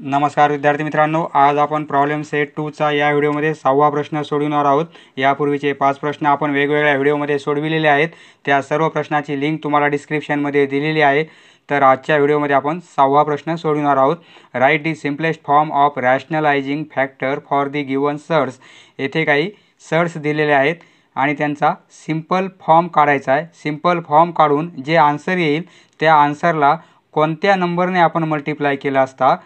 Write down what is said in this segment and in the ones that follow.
नमस्कार विद्यार्थी मित्रांनो, आज आपण प्रॉब्लेम सेट 2चा या व्हिडिओमध्ये 6वा प्रश्न सोडवणार आहोत। यापूर्वीचे 5 प्रश्न आपण वेगवेगळ्या व्हिडिओमध्ये सोडविलेले आहेत। त्या सर्व प्रश्नाची लिंक तुम्हाला डिस्क्रिप्शनमध्ये दिलेली आहे। तर आजच्या व्हिडिओमध्ये आपण 6वा प्रश्न सोडवणार आहोत। Write the simplest form of rationalising factor for the given surds. येथे काही सर्ट्स दिलेले आहेत आणि त्यांचा सिंपल फॉर्म काढायचा आहे। सिंपल फॉर्म काढून जे आन्सर येईल त्या आन्सरला कोणत्या नंबरने आपण मल्टिप्लाय केला असता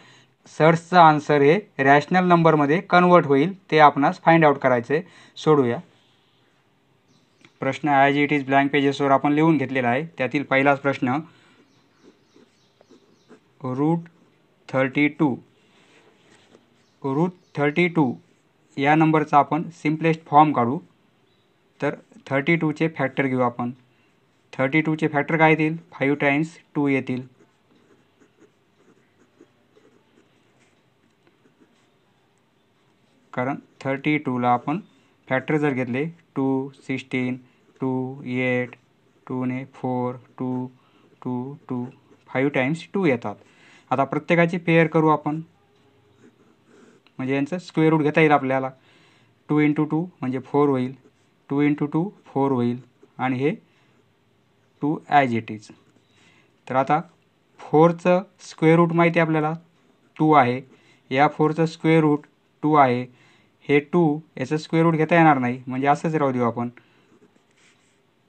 सर्ट्सचा आन्सर हे रॅशनल नंबरमध्ये कन्वर्ट होईल ते आपणास फाइंड आउट करायचे। सोडूया। प्रश्न ॲज इट इज ब्लँक पेजेसवर आपण लिहून घेतलेला आहे। त्यातील पहिलाच प्रश्न √32 √32 या नंबरचा आपण सिम्पलेस्ट फॉर्म काढू। तर 32चे फॅक्टर घेऊ आपण। 32चे फॅक्टर काय येतील? 5 टाइम्स 2 येतील। कारण 32ला आपण फॅक्टर जर घेतले 2, 16, 2, 8, 2 ने 4, 2, 2, 2, 5 टाइम्स 2 येतात। आता प्रत्येकाची पेअर करू आपण, म्हणजे यांचं स्क्वेअर रूट घेता येईल आपल्याला। 2 × 2 म्हणजे 4 होईल, 2 × 2 4 होईल आणि हे 2 ॲज इट इज। तर आता 4चं स्क्वेअर रूट माहिती आहे आपल्याला 2 आहे, या 4चं स्क्वेअर रूट 2 आहे। हे 2 याचं स्क्वेअर रूट घेता येणार नाही, म्हणजे असंच राहू देऊ आपण।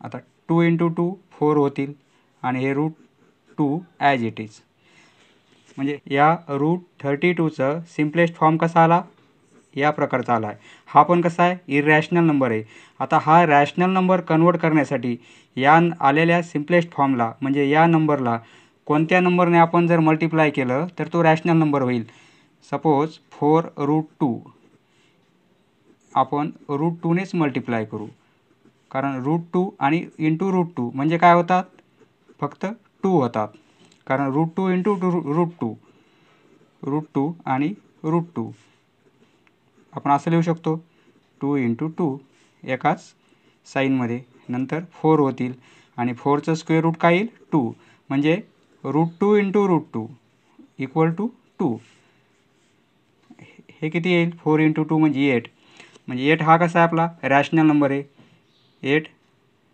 आता 2 × 2 4 होतील आणि हे √2 ॲज इट इज। म्हणजे या √32चं सिम्पलेस्ट फॉर्म कसा आला? या प्रकारचा आला आहे। हा पण कसा आहे? इरॅशनल नंबर आहे। आता हा रॅशनल नंबर कन्वर्ट करण्यासाठी या आलेल्या सिम्पलेस्ट फॉर्मला म्हणजे या नंबरला कोणत्या नंबरने आपण जर मल्टिप्लाय केलं तर तो रॅशनल नंबर होईल। सपोज 4√2 आपण √2नेच मल्टिप्लाय करू, कारण √2 आणि इंटू √2 म्हणजे काय होतात? फक्त 2 होतात, कारण √2 इंटू √2 आणि √2 आपण असं लिहू शकतो 2 × 2 एकाच साईनमध्ये। नंतर 4 होतील आणि 4चं स्क्वेअर रूट काय येईल? 2, म्हणजे √2 × √2 = 2। हे किती येईल? 4 × 2 म्हणजे 8, म्हणजे 8 हा कसा आहे आपला? रॅशनल नंबर आहे। 8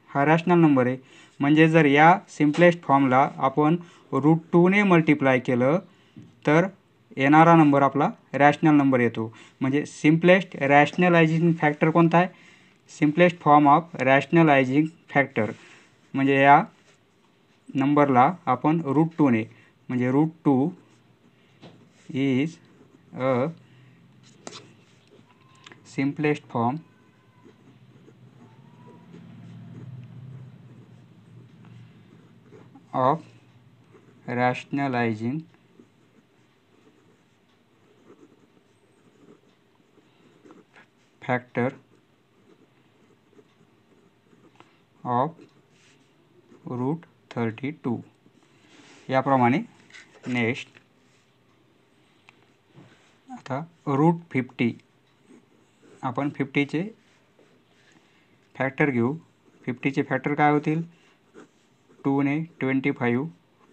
हा रॅशनल नंबर आहे, म्हणजे जर या सिम्पलेस्ट फॉर्मला आपण √2ने मल्टिप्लाय केलं तर येणारा नंबर आपला रॅशनल नंबर येतो। म्हणजे सिम्पलेस्ट रॅशनलायझिंग फॅक्टर कोणता आहे? Simplest form of rationalising factor म्हणजे या नंबरला आपण √2ने म्हणजे √2 is a simplest form of rationalizing factor of √32 याप्रमाणे। नेक्स्ट आता √50 आपण 50चे फॅक्टर घेऊ। 50चे फॅक्टर काय होतील? 2 ने 25,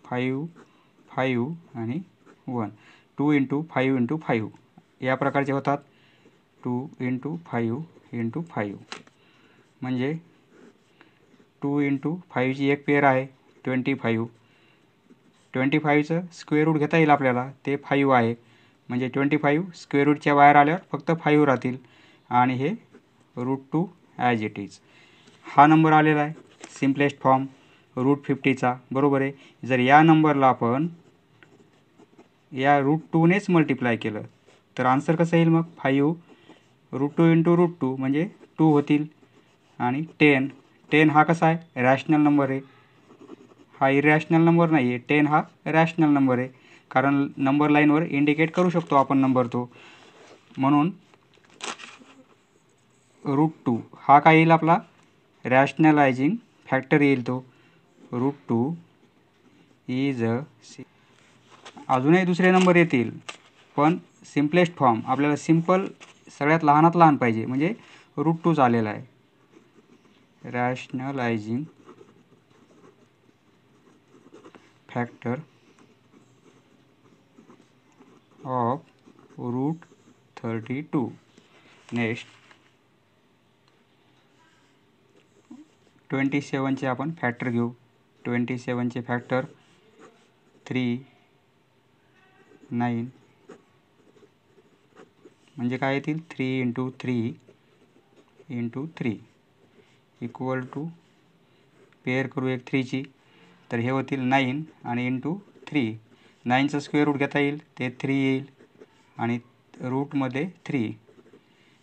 5, 5 आणि 1, 2 × 5 × 5 या प्रकारचे होतात। 2 × 5 × 5 म्हणजे 2 × 5 ची एक पेअर आहे 25। 25चं स्क्वेअर रूट घेता येईल आपल्याला, ते 5 आहे, म्हणजे 25 स्क्वेअर रूटच्या बाहेर आल्यावर फक्त 5 राहतील आणि हे √2 ॲज इट इज। हा नंबर आलेला आहे सिम्पलेस्ट फॉर्म √50चा, बरोबर आहे। जर या नंबरला आपण या √2नेच मल्टिप्लाय केलं तर आन्सर कसं येईल मग? 5 √2 × √2 म्हणजे 2 होतील आणि 10 हा कसा आहे? रॅशनल नंबर आहे, हा इरॅशनल नंबर नाही आहे। 10 हा रॅशनल नंबर आहे, कारण नंबर लाईनवर इंडिकेट करू शकतो आपण नंबर तो, म्हणून √2 हा काय येईल आपला? रॅशनलायझिंग फॅक्टर येईल तो। √2 इज अ अजूनही दुसरे नंबर येतील, पण सिम्पलेस्ट फॉर्म आपल्याला सिम्पल सगळ्यात लहानात लहान पाहिजे, म्हणजे √2 आलेला आहे। Rationalising factor of root 32. Next 27चे आपण फॅक्टर घेऊ. 27चे फॅक्टर 3, 9 म्हणजे काय येतील 3 × 3 × 3 इक्वल टू पेअर करू एक 3ची तर हे होतील 9 आणि इंटू 3. 9चं स्क्वेअर रूट घेता येईल ते 3 येईल आणि रूटमध्ये 3.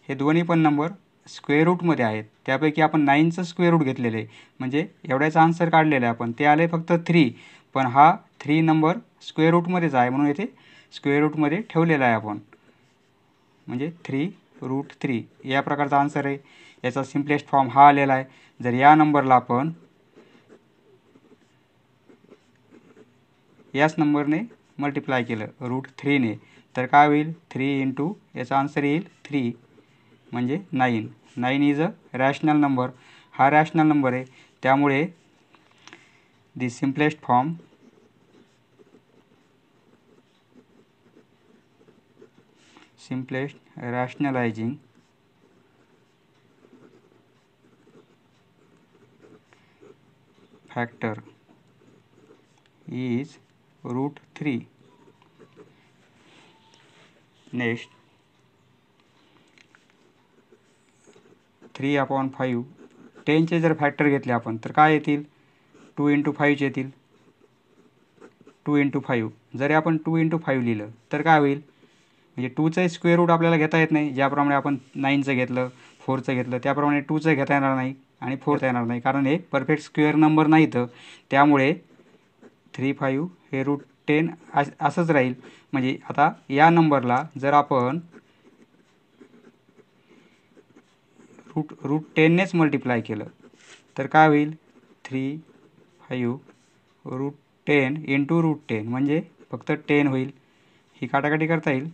हे दोन्ही पण नंबर स्क्वेअर रूटमध्ये आहेत. त्यापैकी आपण 9चं स्क्वेअर रूट घेतलेलं आहे म्हणजे एवढ्याचा आन्सर काढलेला आहे आपण. ते आले फक्त 3 पण हा 3 नंबर स्क्वेअर रूटमध्येच आहे म्हणून येथे स्क्वेअर रूटमध्ये ठेवलेला आहे आपण म्हणजे 3√3 या प्रकारचा आन्सर आहे. याचा सिम्पलेस्ट फॉर्म हा आलेला आहे. जर या नंबरला आपण याच नंबरने मल्टिप्लाय केलं √3ने तर काय होईल 3 × याचा आन्सर येईल 3 म्हणजे 9. 9 इज अ रॅशनल नंबर. हा रॅशनल नंबर आहे त्यामुळे the simplest form rationalizing factor is √3. Next 3/5 10चे जर फॅक्टर घेतले आपण तर काय येतील 2 × 5 येतील 2 × 5. जर आपण 2 × 5 लिहिलं तर काय होईल म्हणजे 2चं स्क्वेअर रूट आपल्याला घेता येत नाही. ज्याप्रमाणे आपण 9चं घेतलं 4चं घेतलं त्याप्रमाणे 2चं घेता येणार नाही आणि 4चं येणार नाही कारण हे परफेक्ट स्क्वेअर नंबर नाहीत. त्यामुळे 3/5 हे √10 असंच राहील. म्हणजे आता या नंबरला जर आपण √10नेच मल्टिप्लाय केलं तर काय होईल 3/5 √10 × √10 म्हणजे फक्त 10 होईल. ही काटाकाटी करता येईल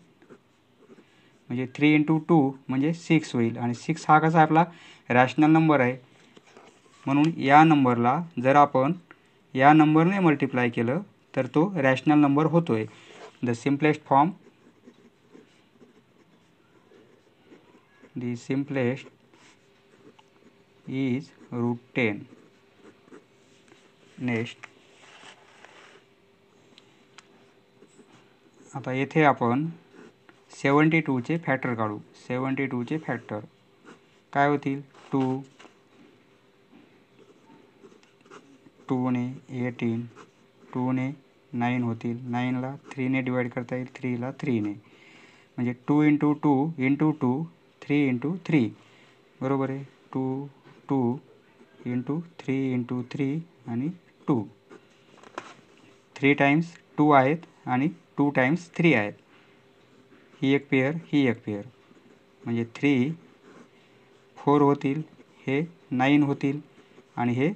म्हणजे 3 × 2 म्हणजे 6 होईल आणि 6 हा कसा आपला रॅशनल नंबर आहे म्हणून या नंबरला जर आपण या नंबरने मल्टिप्लाय केलं तर तो रॅशनल नंबर होतोय. The simplest form is √10. Next आता येथे आपण 72चे फॅक्टर काढू. 72चे फॅक्टर काय होतील 2 2ने 18 2ने 9 होतील. 9ला 3ने डिवाइड करता येईल 3ला 3ने म्हणजे 2 × 2 × 2 3 × 3 बरोबर आहे. 2 2 × 3 × 3 आणि 2 3 टाइम्स 2 आहेत आणि 2 टाइम्स 3 आहेत. ही एक पेअर ही एक पेअर म्हणजे 3 4 होतील हे 9 होतील आणि हे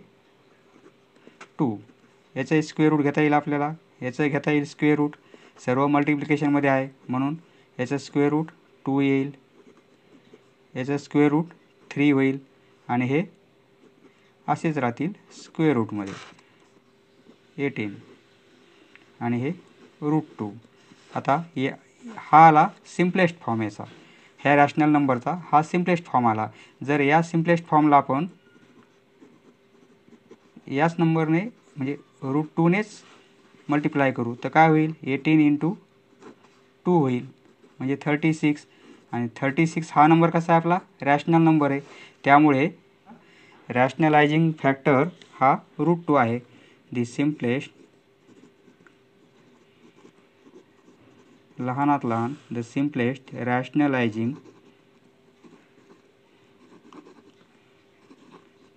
2. याचा स्क्वेअर रूट घेता येईल आपल्याला. याचं घेता येईल स्क्वेअर रूट. सर्व मल्टिप्लिकेशनमध्ये आहे म्हणून याचं स्क्वेअर रूट 2 येईल. याचं स्क्वेअर रूट 3 होईल आणि हे असेच राहतील स्क्वेअर रूटमध्ये 18 आणि हे √2. आता हा आला सिम्पलेस्ट फॉर्म याचा. ह्या रॅशनल नंबरचा हा सिम्पलेस्ट फॉर्म आला. जर या सिम्पलेस्ट फॉर्मला आपण याच नंबरने म्हणजे √2नेच मल्टिप्लाय करू तर काय होईल 18 × 2 होईल म्हणजे 36 आणि 36 हा नंबर कसा आहे आपला रॅशनल नंबर आहे. त्यामुळे रॅशनलायझिंग फॅक्टर हा √2 आहे. दी सिम्पलेस्ट लहानात लहान द सिम्पलेस्ट रॅशनलायझिंग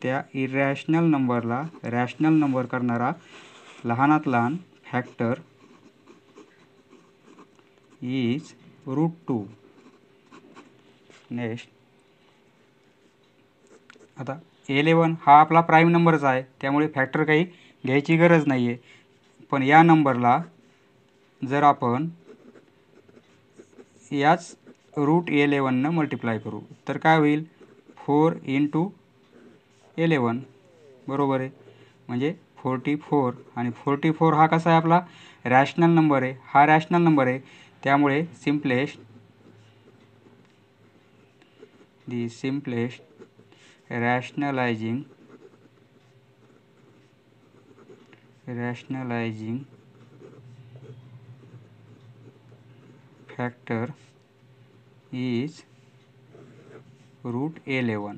त्या इरॅशनल नंबरला रॅशनल नंबर करणारा लहानात लहान फॅक्टर इज √2. नेक्स्ट आता 11 हा आपला प्राईम नंबरच आहे त्यामुळे फॅक्टर काही घ्यायची गरज नाही आहे. पण या नंबरला जर आपण याच √11 मल्टिप्लाय करू तर काय होईल 4 × 11 बरोबर आहे म्हणजे 44 आणि 44 हा कसा आहे आपला रॅशनल नंबर आहे. हा रॅशनल नंबर आहे त्यामुळे simplest rationalizing factor is √11.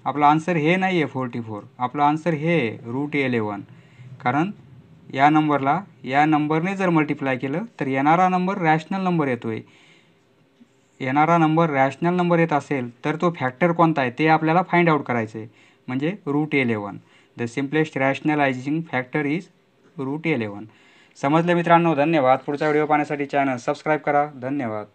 आपला आन्सर हे नाही आहे 44, आपला आन्सर हे √11. कारण या नंबरला या नंबरने जर मल्टिप्लाय केलं तर येणारा नंबर रॅशनल नंबर येतोय. येणारा नंबर रॅशनल नंबर येत असेल तर तो फॅक्टर कोणता आहे ते आपल्याला फाइंड आउट करायचं आहे, म्हणजे √11. The simplest rationalising factor is √11. समजले मित्रांनो? धन्यवाद. पुढचा व्हिडिओ पाहण्यासाठी चॅनल सबस्क्राईब करा. धन्यवाद.